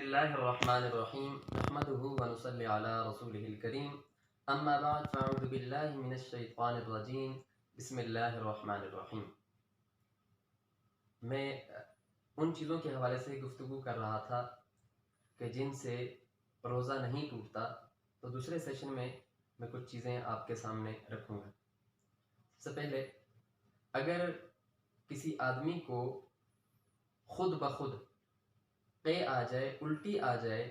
الله الرحمن الرحيم نحمده ونصلي على رسوله الكريم اما بعد فاعوذ بالله من الشیطان الرجیم بسم اللہ الرحمن الرحیم۔ میں ان چیزوں کے حوالے سے گفتگو کر رہا تھا کہ جن سے روزہ نہیں ٹوٹتا، تو دوسرے سیشن میں کچھ چیزیں آپ کے سامنے رکھوں گا۔ سب سے پہلے، اگر کسی آدمی کو خود بخود قے آ جائے، الٹی آ جائے،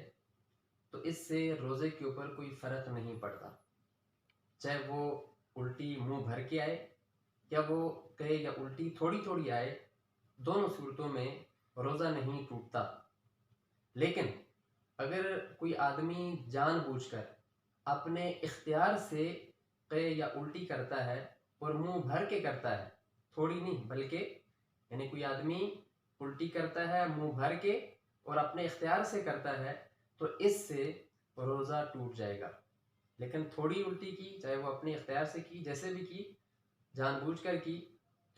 تو اس سے روزے کے اوپر کوئی فرق نہیں پڑتا، چاہے وہ الٹی منہ بھر کے آئے یا وہ قے یا الٹی تھوڑی تھوڑی آئے، دونوں صورتوں میں روزہ نہیں ٹوٹتا۔ لیکن اگر کوئی آدمی جان بوجھ کر اپنے اختیار سے قے یا الٹی کرتا ہے اور منہ بھر کے کرتا ہے، تھوڑی نہیں بلکہ یعنی کوئی آدمی الٹی کرتا ہے منہ بھر کے اور اپنے اختیار سے کرتا ہے، تو اس سے روزہ ٹوٹ جائے گا۔ لیکن تھوڑی الٹی کی، چاہے وہ اپنے اختیار سے کی، جیسے بھی کی، جان بوجھ کر کی،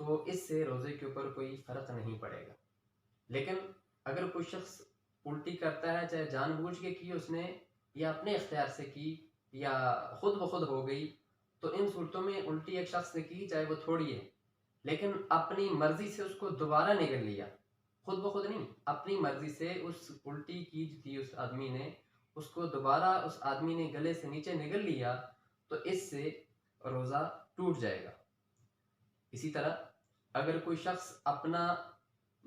تو اس سے روزے کے اوپر کوئی فرق نہیں پڑے گا۔ لیکن اگر کوئی شخص الٹی کرتا ہے، چاہے جان بوجھ کے کی اس نے، یا اپنے اختیار سے کی، یا خود بخود ہو گئی، تو ان صورتوں میں الٹی ایک شخص نے کی، چاہے وہ تھوڑی ہے، لیکن اپنی مرضی سے اس کو دوبارہ نگل لیا، خود بخود نہیں، اپنی مرضی سے اس الٹی کی تھی اس آدمی نے، اس کو دوبارہ اس آدمی نے گلے سے نیچے نگل لیا، تو اس سے روزہ ٹوٹ جائے گا۔ اسی طرح اگر کوئی شخص اپنا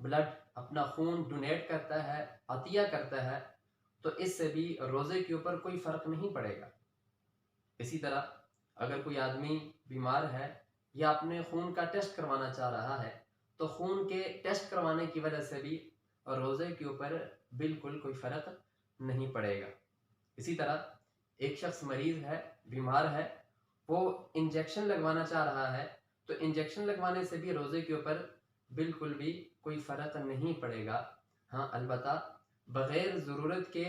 بلڈ، اپنا خون ڈونیٹ کرتا ہے، عطیہ کرتا ہے، تو اس سے بھی روزے کے اوپر کوئی فرق نہیں پڑے گا۔ اسی طرح اگر کوئی آدمی بیمار ہے یا اپنے خون کا ٹیسٹ کروانا چاہ رہا ہے، تو خون کے ٹیسٹ کروانے کی وجہ سے بھی روزے کے اوپر بالکل کوئی فرق نہیں پڑے گا۔ اسی طرح ایک شخص مریض ہے، بیمار ہے، وہ انجیکشن لگوانا چاہ رہا ہے، تو انجیکشن لگوانے سے بھی روزے کے اوپر بالکل بھی کوئی فرق نہیں پڑے گا۔ ہاں، البتہ بغیر ضرورت کے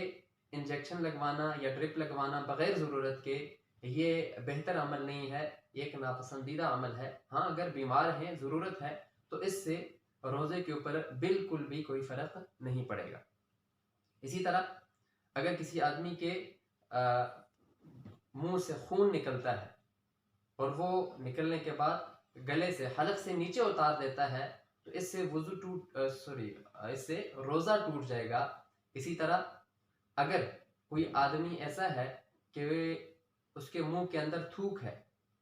انجیکشن لگوانا یا ڈرپ لگوانا بغیر ضرورت کے، یہ بہتر عمل نہیں ہے، یہ ایک ناپسندیدہ عمل ہے۔ ہاں، اگر بیمار ہیں، ضرورت ہے، تو اس سے روزے کے اوپر بالکل بھی کوئی فرق نہیں پڑے گا۔ اسی طرح اگر کسی آدمی کے منہ سے خون نکلتا ہے اور وہ نکلنے کے بعد گلے سے، حلق سے نیچے اتار دیتا ہے، تو اس سے اس سے روزہ ٹوٹ جائے گا۔ اسی طرح اگر کوئی آدمی ایسا ہے کہ اس کے منہ کے اندر تھوک ہے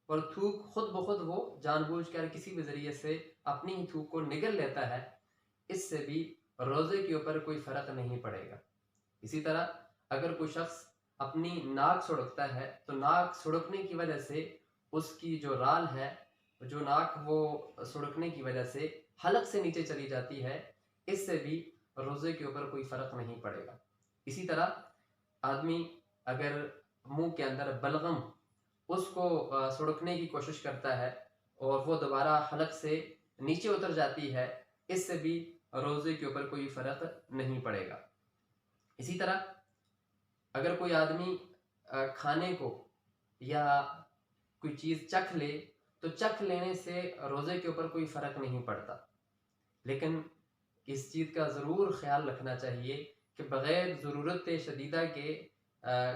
اور تھوک خود بخود وہ جان بوجھ کر کسی بھی ذریعے سے اپنی ہی تھوک کو نگل لیتا ہے، اس سے بھی روزے کے اوپر کوئی فرق نہیں پڑے گا۔ اسی طرح اگر کوئی شخص اپنی ناک سڑکتا ہے، تو ناک سڑکنے کی وجہ سے اس کی جو رال ہے، جو ناک وہ سڑکنے کی وجہ سے حلق سے نیچے چلی جاتی ہے، اس سے بھی روزے کے اوپر کوئی فرق نہیں پڑے گا۔ اسی طرح آدمی اگر منہ کے اندر بلغم اس کو سڑکنے کی کوشش کرتا ہے اور وہ دوبارہ حلق سے نیچے اتر جاتی ہے، اس سے بھی روزے کے اوپر کوئی فرق نہیں پڑے گا۔ اسی طرح اگر کوئی آدمی کھانے کو یا کوئی چیز چکھ لے، تو چکھ لینے سے روزے کے اوپر کوئی فرق نہیں پڑتا، لیکن اس چیز کا ضرور خیال رکھنا چاہیے کہ بغیر ضرورت شدیدہ کے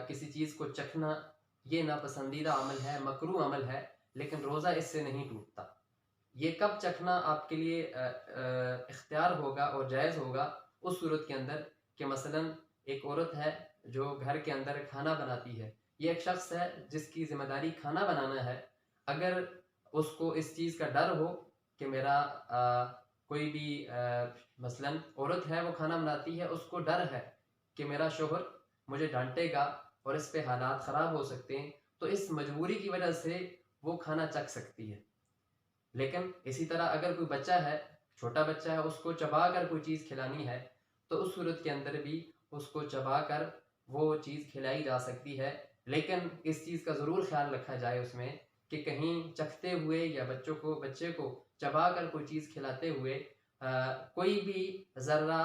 کسی چیز کو چکھنا یہ ناپسندیدہ عمل ہے، مکروہ عمل ہے، لیکن روزہ اس سے نہیں ٹوٹتا۔ یہ کب چکھنا آپ کے لیے اختیار ہوگا اور جائز ہوگا؟ اس صورت کے اندر کہ مثلا ایک عورت ہے جو گھر کے اندر کھانا بناتی ہے، یہ ایک شخص ہے جس کی ذمہ داری کھانا بنانا ہے، اگر اس کو اس چیز کا ڈر ہو کہ میرا کوئی بھی مثلا عورت ہے وہ کھانا بناتی ہے، اس کو ڈر ہے کہ میرا شوہر مجھے ڈانٹے گا اور اس پہ حالات خراب ہو سکتے ہیں، تو اس مجبوری کی وجہ سے وہ کھانا چکھ سکتی ہے۔ لیکن اسی طرح اگر کوئی بچہ ہے، چھوٹا بچہ ہے، اس کو چبا کر کوئی چیز کھلانی ہے، تو اس صورت کے اندر بھی اس کو چبا کر وہ چیز کھلائی جا سکتی ہے، لیکن اس چیز کا ضرور خیال رکھا جائے اس میں کہ کہیں چکھتے ہوئے یا بچے کو چبا کر کوئی چیز کھلاتے ہوئے کوئی بھی ذرہ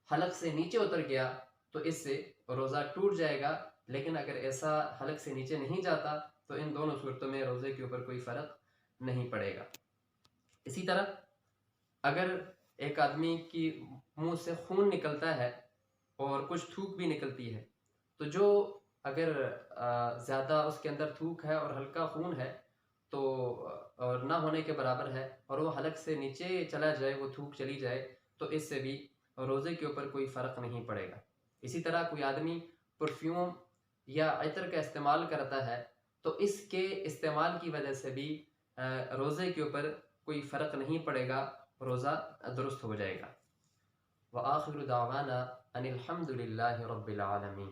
حلق سے نیچے اتر گیا تو اس سے روزہ ٹوٹ جائے گا، لیکن اگر ایسا حلق سے نیچے نہیں جاتا تو ان دونوں صورتوں میں روزے کے اوپر کوئی فرق نہیں پڑے گا۔ اسی طرح اگر ایک آدمی کی منہ سے خون نکلتا ہے اور کچھ تھوک بھی نکلتی ہے، تو جو اگر زیادہ اس کے اندر تھوک ہے اور ہلکا خون ہے تو اور نہ ہونے کے برابر ہے، اور وہ حلق سے نیچے چلا جائے، وہ تھوک چلی جائے، تو اس سے بھی روزے کے اوپر کوئی فرق نہیں پڑے گا۔ اسی طرح کوئی آدمی پرفیوم یا عطر کا استعمال کرتا ہے تو اس کے استعمال کی وجہ سے بھی روزے کے اوپر کوئی فرق نہیں پڑے گا، روزہ درست ہو جائے گا۔ وآخر دعوانا ان الحمد للہ رب العالمین۔